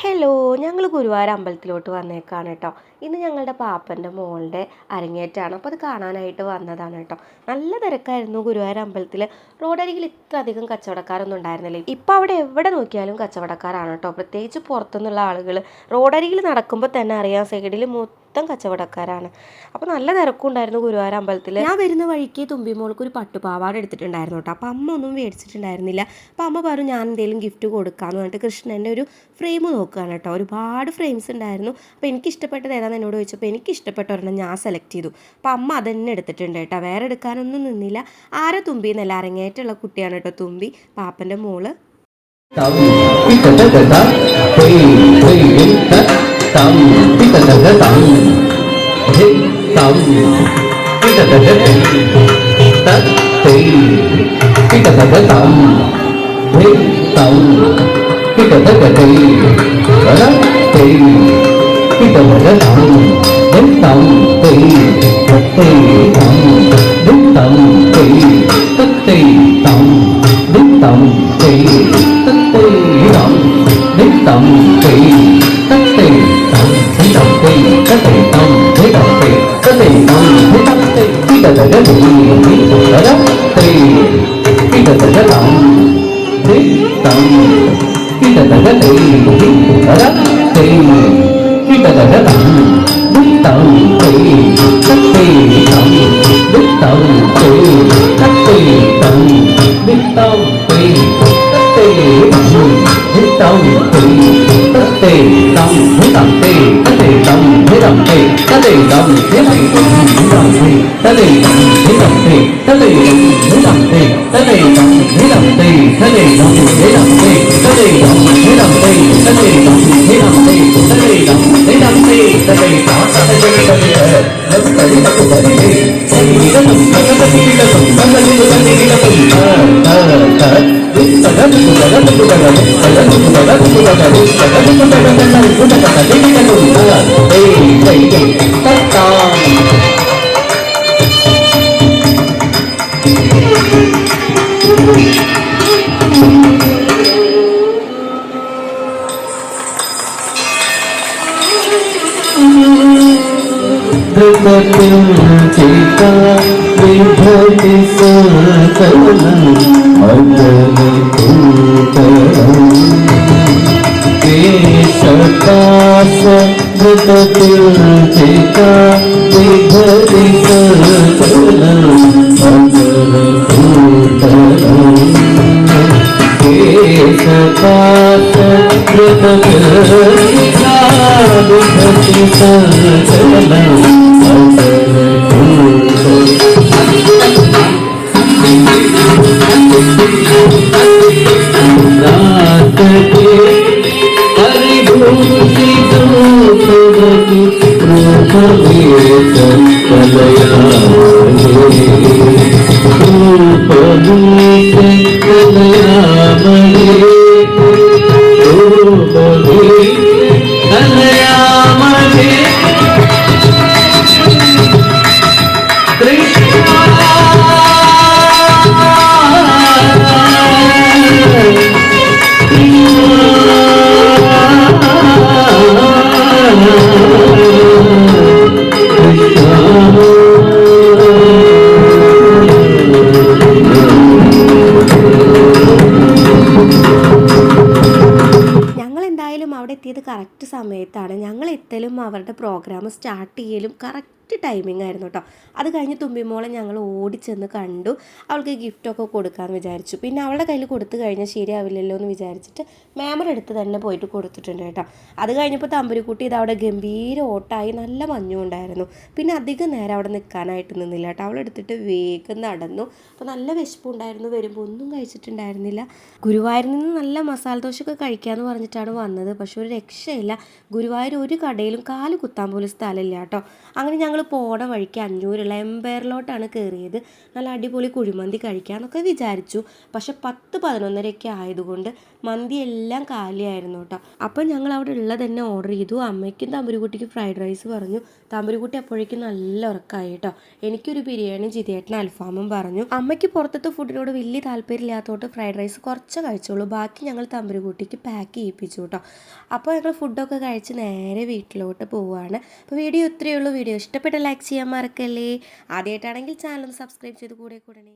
Hello, ഞങ്ങൾ ഗുരുവായൂർ അമ്പലത്തിലോട്ട് വന്നേക്കാണ് കേട്ടോ. ഇന്ന് ഞങ്ങളുടെ പാപ്പൻ്റെ മോളുടെ അരങ്ങേറ്റമാണ്. അപ്പോൾ അത് കാണാനായിട്ട് വന്നതാണ് കേട്ടോ. നല്ല തിരക്കായിരുന്നു ഗുരുവായൂർ അമ്പലത്തിൽ. റോഡരികിൽ ഇത്ര അധികം കച്ചവടക്കാരൊന്നും ഉണ്ടായിരുന്നില്ല. ഇപ്പം അവിടെ എവിടെ നോക്കിയാലും കച്ചവടക്കാരാണ് കേട്ടോ. പ്രത്യേകിച്ച് പുറത്തുനിന്നുള്ള ആളുകൾ റോഡരികിൽ നടക്കുമ്പോൾ തന്നെ അറിയാം, സൈഡിൽ മൊത്തം കച്ചവടക്കാരാണ്. അപ്പോൾ നല്ല തിരക്കുണ്ടായിരുന്നു ഗുരുവായൂർ അമ്പലത്തിൽ. ഞാൻ വരുന്ന വഴിക്ക് തുമ്പിമോൾക്ക് ഒരു പട്ടുപാവാട എടുത്തിട്ടുണ്ടായിരുന്നു കേട്ടോ. അപ്പോൾ അമ്മ ഒന്നും മേടിച്ചിട്ടുണ്ടായിരുന്നില്ല. അപ്പോൾ അമ്മ പറഞ്ഞു ഞാൻ എന്തെങ്കിലും ഗിഫ്റ്റ് കൊടുക്കാമെന്ന് പറഞ്ഞിട്ട് കൃഷ്ണൻ്റെ ഒരു ഫ്രെയിം നോക്കുകയാണ് കേട്ടോ. ഒരുപാട് ഫ്രെയിംസ് ഉണ്ടായിരുന്നു. അപ്പോൾ എനിക്ക് ഇഷ്ടപ്പെട്ടത് ഏതാണെന്ന് എന്നോട് ചോദിച്ചപ്പോൾ എനിക്ക് ഇഷ്ടപ്പെട്ട ഒരെണ്ണം ഞാൻ സെലക്ട് ചെയ്തു. അപ്പോൾ അമ്മ അതന്നെ എടുത്തിട്ടുണ്ട് കേട്ടോ. വേറെ എടുക്കാനൊന്നും നിന്നില്ല. ആരെ തുമ്പി എന്നല്ല, അരങ്ങേറ്റുള്ള കുട്ടിയാണ് കേട്ടോ തുമ്പി, പാപ്പൻ്റെ മോള്. അവിടെ എത്തിയത് കറക്റ്റ് സമയത്താണ്. ഞങ്ങൾ എത്തലും അവരുടെ പ്രോഗ്രാം സ്റ്റാർട്ട് ചെയ്യലും കറക്റ്റ് ടൈമിംഗ് ആയിരുന്നു കേട്ടോ. അത് കഴിഞ്ഞ് തുമ്പിമോളെ ഞങ്ങൾ ഓടിച്ചെന്ന് കണ്ടു. അവൾക്ക് ഗിഫ്റ്റൊക്കെ കൊടുക്കാമെന്ന് വിചാരിച്ചു. പിന്നെ അവളുടെ കയ്യിൽ കൊടുത്തു കഴിഞ്ഞാൽ ശരിയാവില്ലല്ലോ എന്ന് വിചാരിച്ചിട്ട് മാമയുടെ അടുത്ത് തന്നെ പോയിട്ട് കൊടുത്തിട്ടുണ്ട് കേട്ടോ. അത് കഴിഞ്ഞപ്പോൾ തമ്പുരുക്കുട്ടി ഇത് അവിടെ ഗംഭീര ഓട്ടായി, നല്ല മഞ്ഞും ഉണ്ടായിരുന്നു. പിന്നെ അധികം നേരം അവിടെ നിൽക്കാനായിട്ട് നിന്നില്ല കേട്ടോ. അവളെടുത്തിട്ട് വേഗം നടന്നു. അപ്പോൾ നല്ല വിശപ്പുണ്ടായിരുന്നു. വരുമ്പോൾ ഒന്നും കഴിച്ചിട്ടുണ്ടായിരുന്നില്ല. ഗുരുവായൂരിൽ നിന്ന് നല്ല മസാല ദോശയൊക്കെ കഴിക്കാമെന്ന് പറഞ്ഞിട്ടാണ് വന്നത്. പക്ഷെ ഒരു രക്ഷയില്ല. ഗുരുവായൂർ ഒരു കടയിലും കാല് കുത്താൻ പോലും സ്ഥലമില്ല കേട്ടോ. അങ്ങനെ ഞങ്ങൾ ഞങ്ങൾ പോണ വഴിക്ക് അഞ്ഞൂരുള്ള എംപയറിലോട്ടാണ് കയറിയത്. നല്ല അടിപൊളി കുഴിമന്തി കഴിക്കാമെന്നൊക്കെ വിചാരിച്ചു. പക്ഷെ 10-11 ആയതുകൊണ്ട് മന്തി എല്ലാം കാലിയായിരുന്നു കേട്ടോ. അപ്പം ഞങ്ങൾ അവിടെ ഉള്ളത് തന്നെ ഓർഡർ ചെയ്തു. അമ്മയ്ക്കും തമ്പുരുക്കുട്ടിക്ക് ഫ്രൈഡ് റൈസ് പറഞ്ഞു. തമ്പുരുക്കുട്ടി അപ്പോഴേക്കും നല്ല ഉറക്കമായി കേട്ടോ. എനിക്കൊരു ബിരിയാണിയും ജിതേട്ടന് അൽഫാമും പറഞ്ഞു. അമ്മയ്ക്ക് പുറത്തത്തെ ഫുഡിനോട് വലിയ താല്പര്യമില്ലാത്തതുകൊണ്ട് ഫ്രൈഡ് റൈസ് കുറച്ച് കഴിച്ചോളൂ. ബാക്കി ഞങ്ങൾ തമ്പുരുക്കുട്ടിക്ക് പാക്ക് ചെയ്യിപ്പിച്ചു കേട്ടോ. അപ്പോൾ ഞങ്ങൾ ഫുഡൊക്കെ കഴിച്ച് നേരെ വീട്ടിലോട്ട് പോവുകയാണ്. അപ്പോൾ വീഡിയോ ഇത്രയേ ഉള്ളൂ. വീഡിയോ ഇഷ്ടപ്പെട്ട ലൈക്ക് ചെയ്യാൻ മറക്കല്ലേ. ആദ്യമായിട്ടാണെങ്കിൽ ചാനൽ സബ്സ്ക്രൈബ് ചെയ്ത് കൂടെ കൂടണേ.